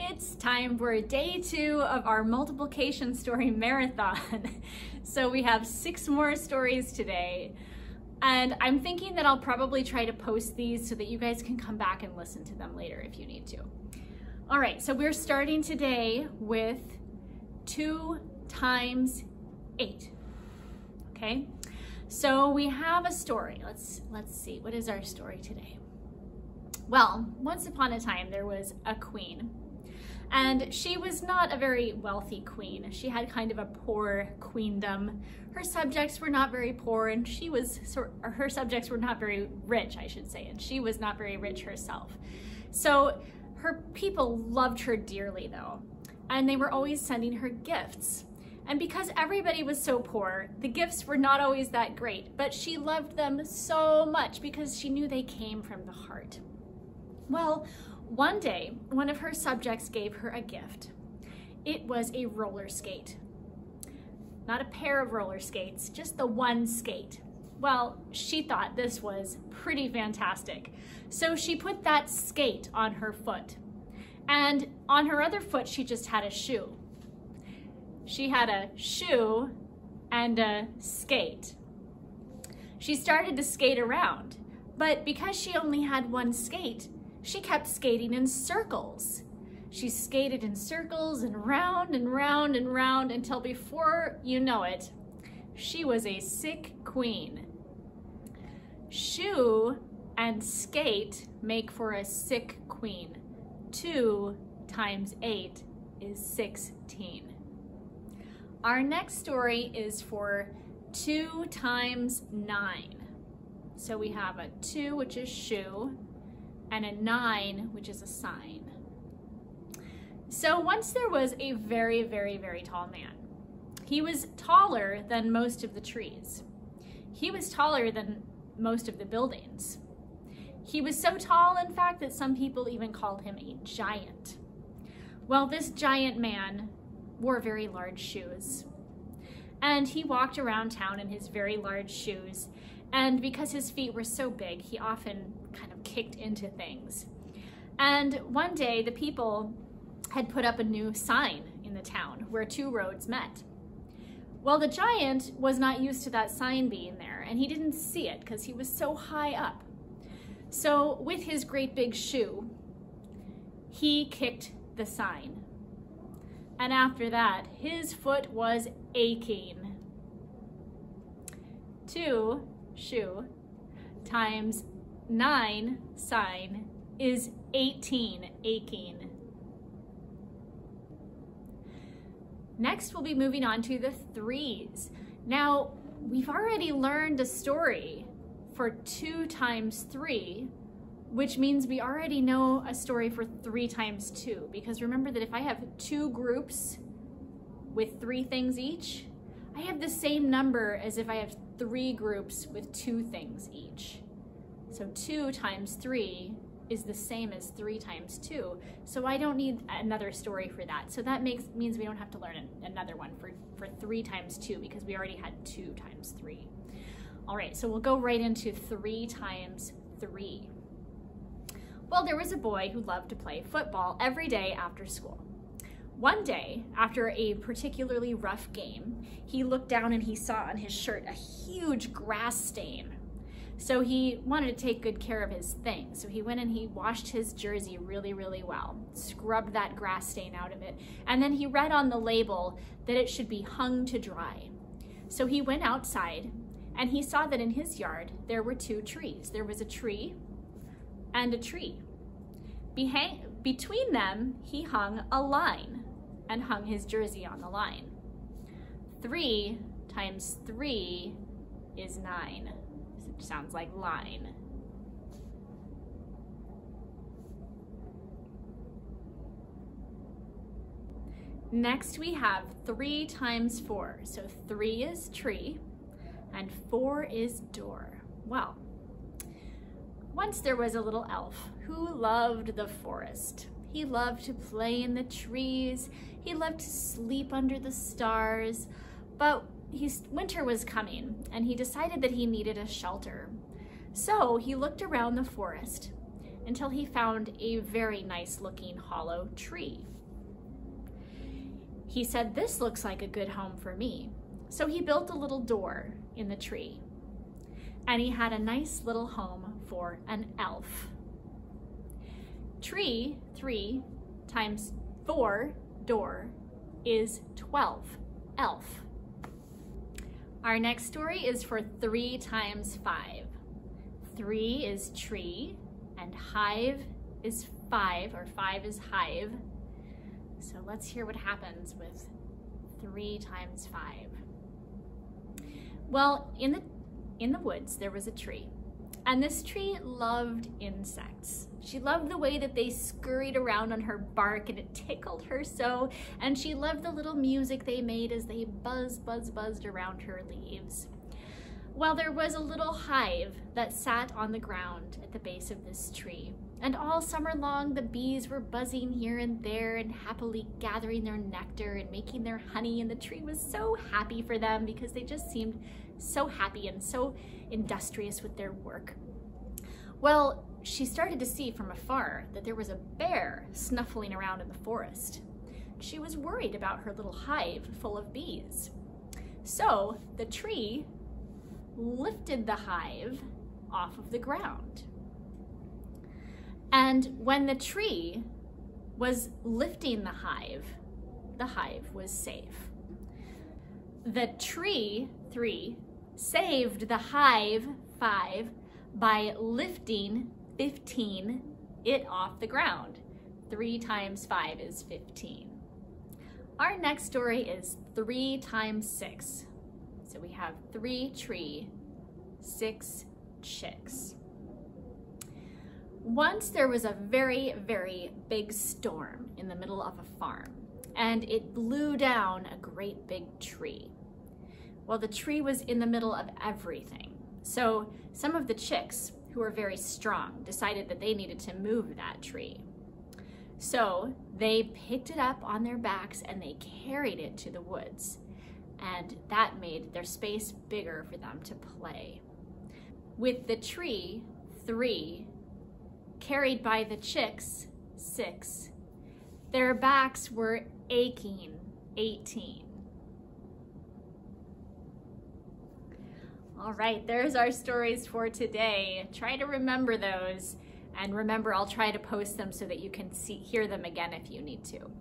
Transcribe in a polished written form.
It's time for day 2 of our multiplication story marathon. So we have 6 more stories today. And I'm thinking that I'll probably try to post these so that you guys can come back and listen to them later if you need to. All right, so we're starting today with 2 times 8. Okay, so we have a story. Let's see, what is our story today? Well, once upon a time there was a queen, and she was not a very wealthy queen. She had kind of a poor queendom. Her subjects were not very poor, and her subjects were not very rich, I should say, and she was not very rich herself. So her people loved her dearly though, and they were always sending her gifts. And because everybody was so poor, the gifts were not always that great, but she loved them so much because she knew they came from the heart. Well, one day, one of her subjects gave her a gift. It was a roller skate. Not a pair of roller skates, just the one skate. Well, she thought this was pretty fantastic. So she put that skate on her foot. And on her other foot, she just had a shoe. She had a shoe and a skate. She started to skate around, but because she only had one skate, she kept skating in circles. She skated in circles and round and round and round until before you know it, she was a sick queen. Shoe and skate make for a sick queen. 2 times 8 is 16. Our next story is for 2 times 9. So we have a 2, which is shoe, and a 9, which is a sign. So once there was a very, very, very tall man. He was taller than most of the trees. He was taller than most of the buildings. He was so tall, in fact, that some people even called him a giant. Well, this giant man wore very large shoes. And he walked around town in his very large shoes. And because his feet were so big, he often kind of kicked into things. And one day, the people had put up a new sign in the town where 2 roads met. Well, the giant was not used to that sign being there, and he didn't see it because he was so high up. So with his great big shoe, he kicked the sign. And after that, his foot was aching. 2 shoe times 9 sign is 18 aching. Next, we'll be moving on to the 3s. Now, we've already learned a story for 2 times 3, which means we already know a story for 3 times 2, because remember that if I have 2 groups with 3 things each, I have the same number as if I have 3 groups with 2 things each. So 2 times 3 is the same as 3 times 2. So I don't need another story for that. So that means we don't have to learn another one for 3 times 2 because we already had 2 times 3. All right, so we'll go right into 3 times 3. Well, there was a boy who loved to play football every day after school. One day, after a particularly rough game, he looked down and he saw on his shirt a huge grass stain. So he wanted to take good care of his things. So he went and he washed his jersey really, really well, scrubbed that grass stain out of it, and then he read on the label that it should be hung to dry. So he went outside and he saw that in his yard there were 2 trees. There was a tree and a tree. Between them, he hung a line and hung his jersey on the line. 3 times 3 is 9. It sounds like line. Next we have 3 times 4. So 3 is tree and 4 is door. Well, once there was a little elf who loved the forest. He loved to play in the trees. He loved to sleep under the stars. But winter was coming and he decided that he needed a shelter. So he looked around the forest until he found a very nice looking hollow tree. He said, "This looks like a good home for me." So he built a little door in the tree, and he had a nice little home for an elf. Tree, 3 times 4, door, is 12, elf. Our next story is for 3 times 5. 3 is tree, and hive is 5, or 5 is hive. So let's hear what happens with 3 times 5. Well, in the woods, there was a tree, and this tree loved insects. She loved the way that they scurried around on her bark, and it tickled her so, and she loved the little music they made as they buzzed around her leaves. Well, there was a little hive that sat on the ground at the base of this tree, and all summer long the bees were buzzing here and there and happily gathering their nectar and making their honey, and the tree was so happy for them because they just seemed so happy and so industrious with their work. Well, she started to see from afar that there was a bear snuffling around in the forest. She was worried about her little hive full of bees. So the tree lifted the hive off of the ground. And when the tree was lifting the hive was safe. The tree, 3, saved the hive, 5, by lifting 15 it off the ground. 3 times 5 is 15. Our next story is 3 times 6. So we have 3 tree, 6 chicks. Once there was a very, very big storm in the middle of a farm, and it blew down a great big tree. Well, the tree was in the middle of everything. So some of the chicks, who were very strong, decided that they needed to move that tree. So they picked it up on their backs and they carried it to the woods. And that made their space bigger for them to play. With the tree, 3, carried by the chicks, 6, their backs were aching, 18. All right, there's our stories for today. Try to remember those, and remember, I'll try to post them so that you can hear them again if you need to.